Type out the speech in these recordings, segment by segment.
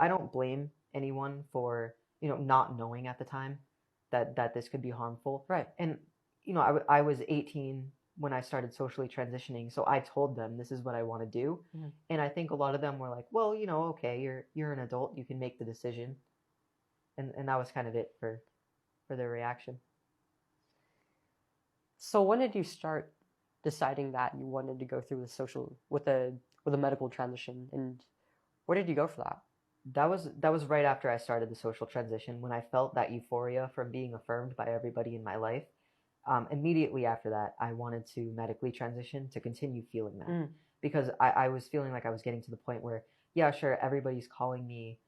I don't blame anyone for, not knowing at the time that this could be harmful. Right. And, I was 18 when I started socially transitioning, so I told them this is what I want to do. Mm-hmm. And I think a lot of them were like, well, okay, you're an adult, you can make the decision. And that was kind of it for their reaction. So when did you start deciding that you wanted to go through with a medical transition, and where did you go for that? That was right after I started the social transition, when I felt that euphoria from being affirmed by everybody in my life. Immediately after that, I wanted to medically transition to continue feeling that, because I was feeling like I was getting to the point where, yeah, sure, everybody's calling me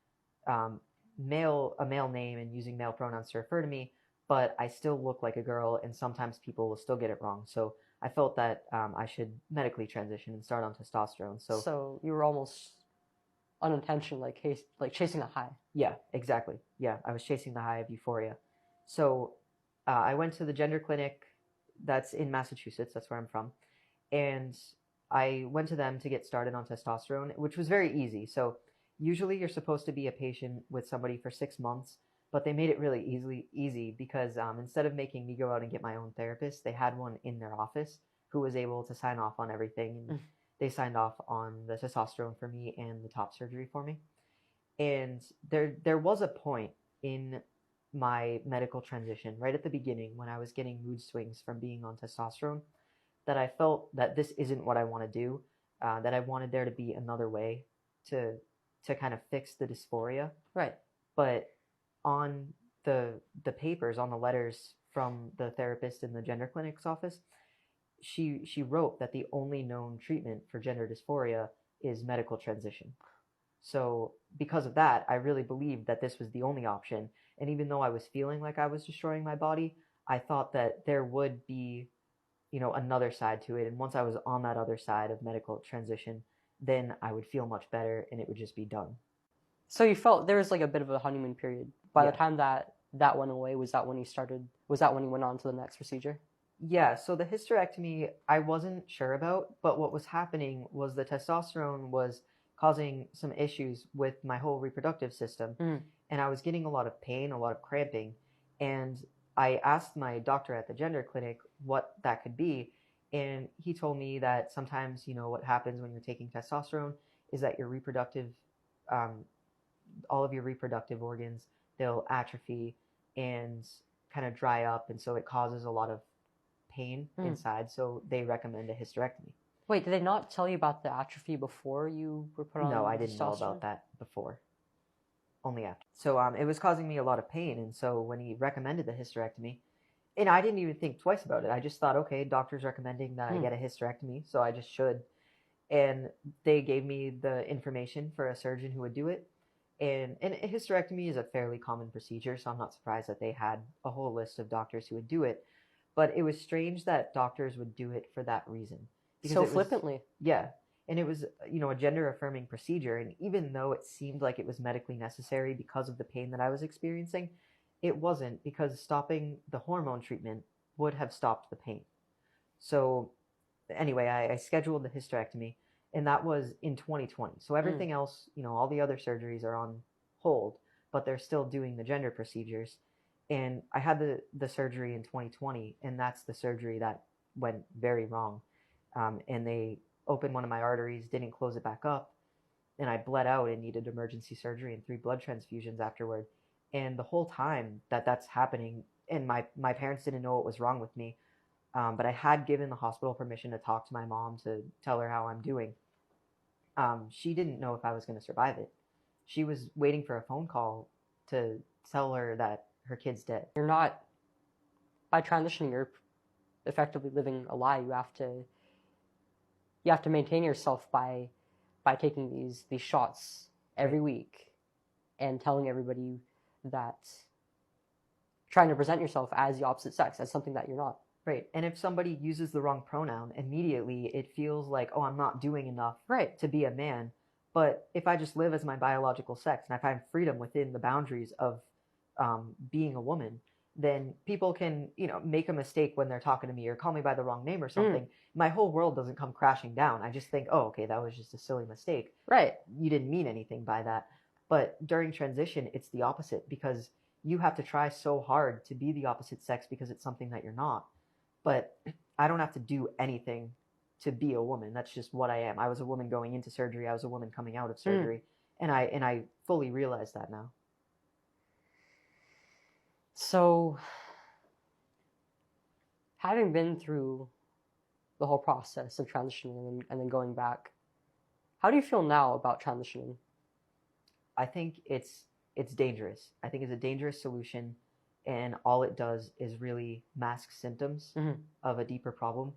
a male name and using male pronouns to refer to me, but I still look like a girl, and sometimes people will still get it wrong. So I felt that I should medically transition and start on testosterone. So you were almost unintentionally like chasing a high. Yeah, exactly. Yeah, I was chasing the high of euphoria. So I went to the gender clinic that's in Massachusetts. That's where I'm from. And I went to them to get started on testosterone, which was very easy. So usually you're supposed to be a patient with somebody for 6 months, but they made it really easy because instead of making me go out and get my own therapist, they had one in their office who was able to sign off on everything. And they signed off on the testosterone for me and the top surgery for me. And there was a point in my medical transition right at the beginning when I was getting mood swings from being on testosterone that I felt that this isn't what I want to do, that I wanted there to be another way to kind of fix the dysphoria. Right. But on the papers, on the letters from the therapist in the gender clinic's office, she wrote that the only known treatment for gender dysphoria is medical transition. So because of that, I really believed that this was the only option. And even though I was feeling like I was destroying my body, I thought that there would be, another side to it. And once I was on that other side of medical transition, then I would feel much better and it would just be done. So you felt there was like a bit of a honeymoon period. By the time that went away, was that when you went on to the next procedure? Yeah, so the hysterectomy I wasn't sure about, but what was happening was the testosterone was causing some issues with my whole reproductive system. And I was getting a lot of pain, a lot of cramping. And I asked my doctor at the gender clinic what that could be. And he told me that sometimes, what happens when you're taking testosterone is that your reproductive, all of your reproductive organs, they'll atrophy and kind of dry up. And so it causes a lot of pain inside. So they recommend a hysterectomy. Wait, did they not tell you about the atrophy before you were put on? No, I didn't know about that before. Only after. So it was causing me a lot of pain, and so when he recommended the hysterectomy, and I didn't even think twice about it. I just thought, okay, doctor's recommending that I get a hysterectomy, so I just should. And they gave me the information for a surgeon who would do it. And a hysterectomy is a fairly common procedure, so I'm not surprised that they had a whole list of doctors who would do it. But it was strange that doctors would do it for that reason. So flippantly. Yeah. And it was, a gender-affirming procedure. And even though it seemed like it was medically necessary because of the pain that I was experiencing, it wasn't, because stopping the hormone treatment would have stopped the pain. So anyway, I scheduled the hysterectomy, and that was in 2020. So everything else, all the other surgeries are on hold, but they're still doing the gender procedures. And I had the surgery in 2020, and that's the surgery that went very wrong. And they opened one of my arteries, didn't close it back up, and I bled out and needed emergency surgery and 3 blood transfusions afterward. And the whole time that's happening, and my parents didn't know what was wrong with me, but I had given the hospital permission to talk to my mom to tell her how I'm doing. She didn't know if I was going to survive it. She was waiting for a phone call to tell her that her kid's dead. You're not, by transitioning, you're effectively living a lie. You have to maintain yourself by taking these shots every week and telling everybody that, trying to present yourself as the opposite sex, as something that you're not. Right. And if somebody uses the wrong pronoun, immediately it feels like, oh, I'm not doing enough to be a man. But if I just live as my biological sex and I find freedom within the boundaries of being a woman, then people can, make a mistake when they're talking to me or call me by the wrong name or something. My whole world doesn't come crashing down. I just think, oh, okay, that was just a silly mistake. Right. You didn't mean anything by that. But during transition, it's the opposite because you have to try so hard to be the opposite sex because it's something that you're not. But I don't have to do anything to be a woman. That's just what I am. I was a woman going into surgery. I was a woman coming out of surgery. And I fully realize that now. So, having been through the whole process of transitioning and then going back, how do you feel now about transitioning? I think it's dangerous. I think it's a dangerous solution, and all it does is really mask symptoms of a deeper problem.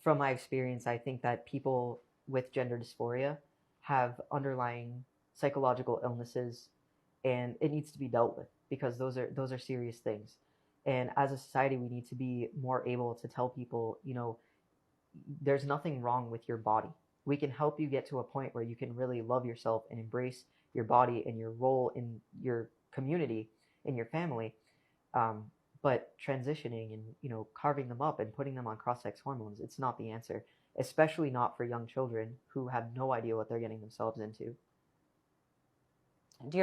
From my experience, I think that people with gender dysphoria have underlying psychological illnesses, and it needs to be dealt with because those are serious things. And as a society, we need to be more able to tell people, there's nothing wrong with your body. We can help you get to a point where you can really love yourself and embrace your body and your role in your community, in your family. But transitioning and carving them up and putting them on cross-sex hormones, it's not the answer, especially not for young children who have no idea what they're getting themselves into. Do you